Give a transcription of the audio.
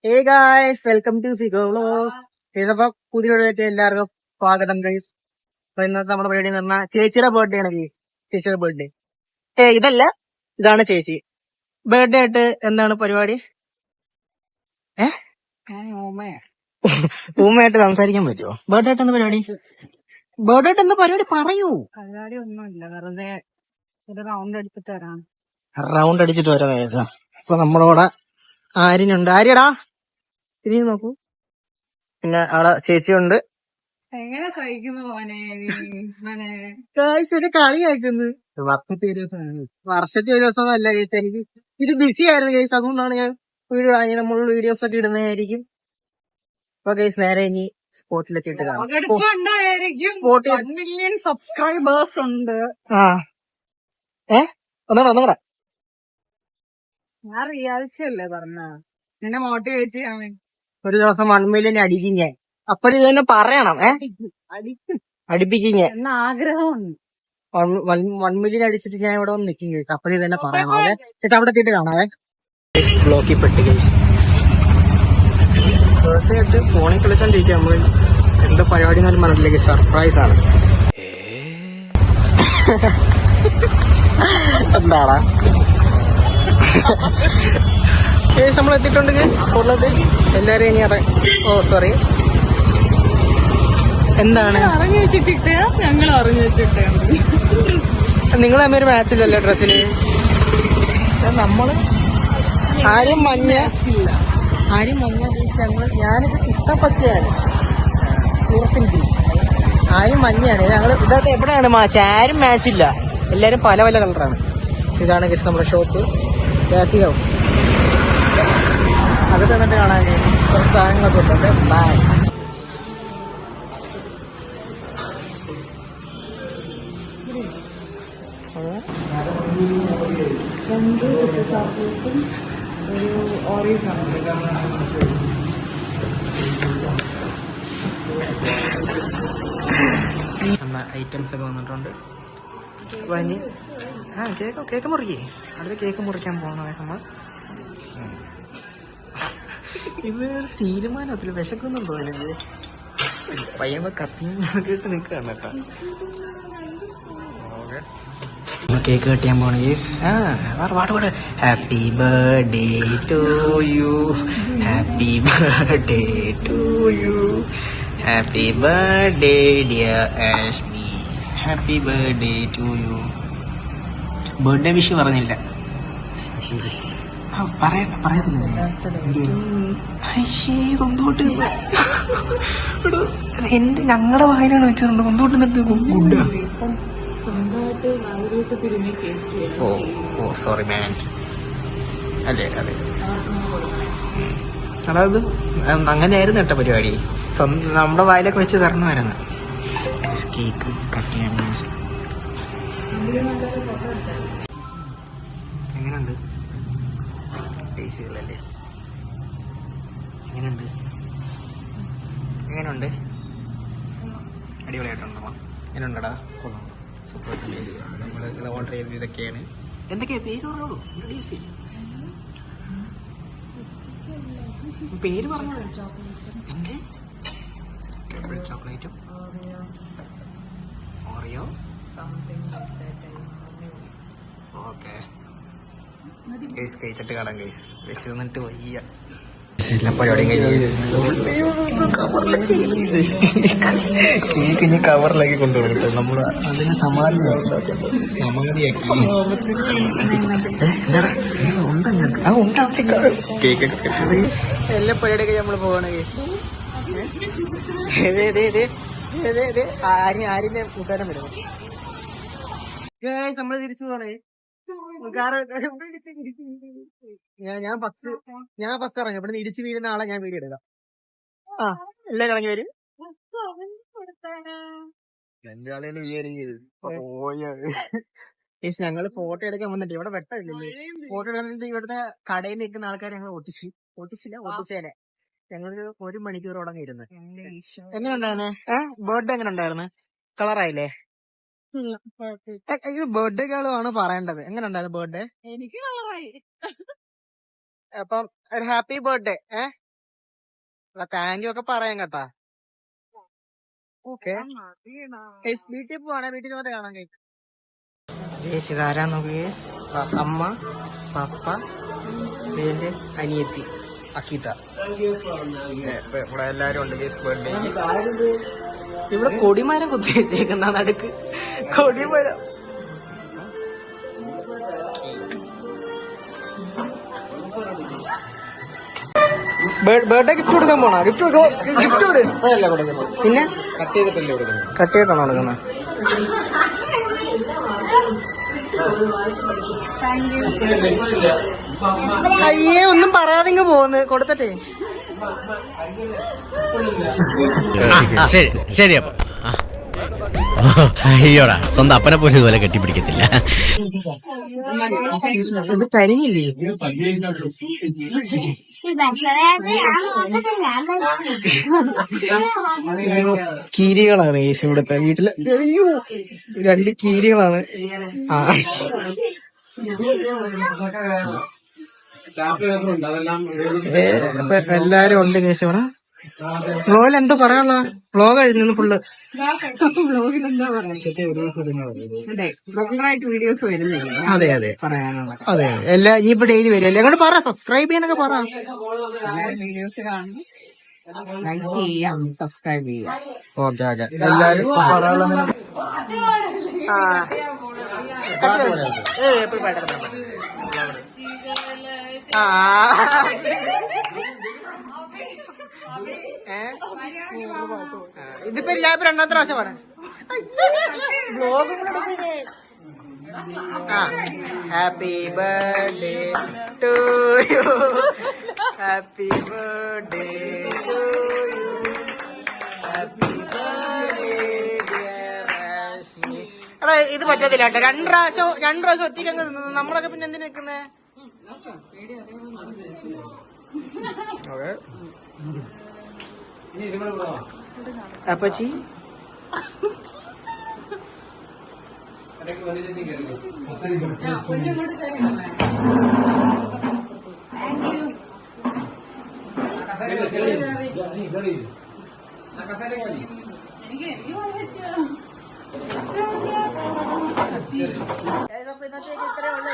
Hey guys, welcome to Figo vlogs. ഇതപ്പോ പുതിയ വീഡിയോയിലേക്ക് എല്ലാവർക്കും സ്വാഗതം ഗൈസ്. അപ്പൊ ഇന്നത്തെ നമ്മുടെ പരിപാടി എന്ന് പറഞ്ഞാൽ ചേച്ചിയുടെ ബർത്ത്ഡേ ആണ് ഗൈസ്. ചേച്ചിയുടെ ബർത്ത്ഡേ. ഇതല്ല, ഇതാണ് ചേച്ചി. ബർത്ത്ഡേ ആയിട്ട് എന്താണ് പരിപാടി? ഊമയായിട്ട് സംസാരിക്കാൻ പറ്റുമോ? ബർത്ത്ഡേ ആയിട്ട് എന്താ പരിപാടി? ബർത്ത്ഡേ ആയിട്ട് എന്താ പരിപാടി പറയൂ. പരിപാടി ഒന്നുമില്ല, വെറുതെ ഒരു റൗണ്ട് അടിച്ചിട്ട് വരാം. റൗണ്ട് അടിച്ചിട്ട് വരാം ഗൈസ്. അപ്പൊ നമ്മുടെ കൂടെ ആര്യനുണ്ട്. ആര്യടാ തിരിഞ്ഞു നോക്കൂ. പിന്നെ അവിടെ ചേച്ചിയുണ്ട്. എങ്ങനെ സഹിക്കുന്നു മോനെ ഒരു കളിയാക്കുന്നു. വർഷത്തെ ഒരു ദിവസം അല്ല കേസ്. എനിക്ക് ഇത് ബിസി ആയിരുന്നു കേസ്. അതുകൊണ്ടാണ് ഞാൻ നമ്മൾ വീഡിയോസ് ഒക്കെ ഇടുന്നതായിരിക്കും. അപ്പൊ കേസ് നേരെ ഇനി സ്പോട്ടിലൊക്കെ ഇട്ട് കാണാം. സ്പോട്ടിൽ 1 million സബ്സ്ക്രൈബേഴ്സ് ഉണ്ട്. ഒന്നുകൂടെ ഞാൻ റിയാലിറ്റി അല്ലേ പറഞ്ഞ നിന്നെ മോട്ടിവേറ്റ് ചെയ്യാൻ വേണ്ടി. ഒരു ദിവസം 1 million അടിക്കും ഞാൻ. അപ്പൊ ഇത് തന്നെ പറയണം. അടിപ്പിക്കും ഞാൻ എന്ന ആഗ്രഹമുണ്ട്. 1 million അടിച്ചിട്ട് ഞാൻ ഇവിടെ വന്ന് നിൽക്കും കേസ്. അപ്പൊ ഇത് തന്നെ പറയണം. അവിടെ എത്തിയിട്ട് കാണാവേ. ബ്ലോക്കിൽ പെട്ട് കേസ്. ബർത്ത്ഡേ ആയിട്ട് ഫോണിൽ കളിച്ചോണ്ടിരിക്കുക. നമ്മള് എന്താ പരിപാടി എന്നാലും മനസ്സിലേക്ക് സർപ്രൈസ് ആണ്. എന്താടാ കേസ്? നമ്മൾ എത്തിയിട്ടുണ്ട് കേസ്. ഉള്ളത് എല്ലാരും ഇനി സോറി, എന്താണ് അറിഞ്ഞു വെച്ചിട്ട് ഞങ്ങൾ അറിഞ്ഞു വെച്ചിട്ട് നിങ്ങൾ തമ്മിൽ മാച്ചില്ലല്ലോ ഡ്രസ്സിന്. നമ്മള് ആരും മഞ്ഞ ഞാനിത് ഇഷ്ടപ്പച്ചയാണ്. ആരും മഞ്ഞയാണ്. ഞങ്ങൾ ഇതൊക്കെ എവിടെയാണ് മാച്ച്? ആരും മാച്ചില്ല, എല്ലാരും പല പല കളറാണ്. ഇതാണ് ഗസ് നമ്മുടെ ഷോപ്പ്. ബാക്കി ഹൗസ് അത് തന്നിട്ട് കാണാൻ കുറച്ച് സാധനങ്ങളൊക്കെ ഉണ്ട്. ബൈ. ചോക്ലേറ്റും ഒരു ഓറഞ്ച് നമ്മുടെ ഐറ്റംസ് ഒക്കെ വന്നിട്ടുണ്ട്. കേക്ക് മുറിക്കേ. അതിൽ കേക്ക് മുറിക്കാൻ പോകണ നമ്മൾ. ഇത് തീരുമാനത്തിൽ വിശക്കുന്നുണ്ടോ എനിക്ക്? പയ്യമ്മ കത്തിയും കേട്ട് നിൽക്കുകയാണ് കേട്ടോ. കേക്ക് കട്ടിയാൻ പോണ കേസ്. പാട് happy birthday to you, happy birthday to you, happy birthday dear Ashmi, happy birthday to you. Birthday wish പറഞ്ഞില്ല. പറയത്തില്ലേ? എന്റെ ഞങ്ങളുടെ വായനാണ് വെച്ചിട്ടുണ്ട്. സ്വന്തമായിട്ട് നിന്നിട്ട് ഗുഡ്. ഓ സോറി മാൻ. അതെ അതായത് അങ്ങനെയായിരുന്നു കേട്ടോ പരിപാടി. നമ്മുടെ വായിലൊക്കെ വെച്ച് തരണമായിരുന്നു. കേക്ക് കട്ട് ചെയ്യാൻ. എങ്ങനെയുണ്ട്? ടേസ്റ്റുകളല്ലേ? എങ്ങനെയുണ്ട്? അടിപൊളിയായിട്ടുണ്ടോ? എങ്ങനെയുണ്ടടാ? Super taste. നമ്മൾ ഓർഡർ ചെയ്തത് ഇതൊക്കെയാണ്. എന്തൊക്കെയാ പേര് പറഞ്ഞോളൂ. പേര് പറഞ്ഞോളൂ. എന്ത്? ട്രിപ്പിൾ ചോക്ലേറ്റും ഓറിയോ. ഓക്കെ ഗൈസ്, കഴിച്ചിട്ട് കാണാം ഗൈസ്. വെച്ച് നിന്നിട്ട് വയ്യ. എല്ലാ പരിപാടിയും കഴിഞ്ഞു. കേക്ക് ഇനി കവറിലാക്കി കൊണ്ടുപോകട്ടെ. നമ്മൾ അതിന് സമാധിയാക്കി. കേക്കൊക്കെ എല്ലാ പരിപാടിയൊക്കെ നമ്മൾ പോവാണ് കേസ്. ആരിനെ കൂട്ടാനും വിടുന്നു. നമ്മള് തിരിച്ചു പോണേ. ഞാൻ ഫസ്റ്റ് ഇറങ്ങി. ഇവിടെ ഇടിച്ചു വീഴുന്ന ആളെ ഞാൻ വീഡിയോ എടുക്കാം. എല്ലാരും ഇറങ്ങി വരും. ഞങ്ങള് ഫോട്ടോ എടുക്കാൻ വന്നിട്ട് ഇവിടെ വെട്ടമില്ലല്ലോ. ഫോട്ടോ എടുക്കാൻ ഇവിടുത്തെ കടയിൽ നിൽക്കുന്ന ആൾക്കാരെ ഞങ്ങൾ ഒട്ടിച്ചേനെ. ഞങ്ങളൊരു 1 മണിക്കൂറോളം ഇരുന്ന്. എങ്ങനെ ഉണ്ടായിരുന്നു ബർത്ത്ഡേ? എങ്ങനെ ഉണ്ടായിരുന്നു? കളറായില്ലേ? ഇത് ബർത്ത്ഡേ ഗേളുമാണ് പറയേണ്ടത്. എങ്ങനെ ഉണ്ടായിരുന്നു ബർത്ത്ഡേ? എനിക്ക് കളറായി. അപ്പം ഒരു ഹാപ്പി ബർത്ത്ഡേ. താങ്ക് യു ഒക്കെ പറയാം കേട്ടാ. ഓക്കെ വീട്ടിൽ പോവാണേ, വീട്ടിൽ ചെന്നിട്ട് കാണാൻ കേക്ക്. ഇതാരാ നോക്ക്, അമ്മ, പപ്പ, ഇതിന്റെ അനിയത്തി അക്കിത. ഇവിടെ എല്ലാരും ഉണ്ട് ഗേസ് ബർത്ത്ഡേക്ക്. ഇവിടെ കൊടിമരം കുത്തി വെച്ചേക്കുന്ന നടുക്ക് കൊടിമരം. ബർത്ത്ഡേ ഗിഫ്റ്റ് കൊടുക്കാൻ പോണോ? ഗിഫ്റ്റ് കൊടു. പിന്നെ കട്ട് ചെയ്തിട്ടാണോ കൊടുക്കുന്നത്? അയ്യേ, ഒന്നും പറയാതെ ഇങ്ങ് പോന്ന് കൊടുത്തിട്ടേ. ശരി ശരി. അപ്പൊ അയ്യോടാ, സ്വന്തം അപ്പനെ പോലും ഇതുപോലെ കെട്ടിപ്പിടിക്കത്തില്ല. ഇത് കരിഞ്ഞില്ലേ? കീരികളാണ് യേശു ഇവിടുത്തെ വീട്ടില്. അയ്യോ, 2 കീരികളാണ്. ആ അപ്പൊ എല്ലാരും ഉണ്ട് കേസ് ഇവിടെ. വ്ലോഗിൽ എന്തോ പറയാനുള്ള? വ്ലോഗ് കഴിഞ്ഞു ഫുള്ള്. വ്ലോഗിലെന്താ പറയാ, റെഗുലറായിട്ട് വീഡിയോസ് വരുന്നില്ല. അതെ അതെ പറയാനുള്ള അതെ എല്ലാ ഇനിയിപ്പോ ഡെയിലി വരും. എല്ലാം കൂടെ പറ, സബ്സ്ക്രൈബ് ചെയ്യാനൊക്കെ പറ. വീഡിയോസ് കാണും, ലൈക്ക് ചെയ്യാം, സബ്സ്ക്രൈബ് ചെയ്യാം. ഓക്കെ എല്ലാരും ഇതിപ്പോ ഞാൻ ഇപ്പൊ 2ാമത്തെ പ്രാവശ്യമാണ് blog. Happy birthday to you, happy birthday to you, happy birthday dear Rashmi. എടാ ഇത് പറ്റത്തില്ല കേട്ടോ, 2 പ്രാവശ്യം ഒറ്റയ്ക്ക് അങ്ങ് നിന്നു. നമ്മളൊക്കെ പിന്നെ എന്തിനാ നിക്കുന്നേ? അപ്പച്ചി ഇന്നത്തേക്ക് ഇത്രയേ ഉള്ളൂ.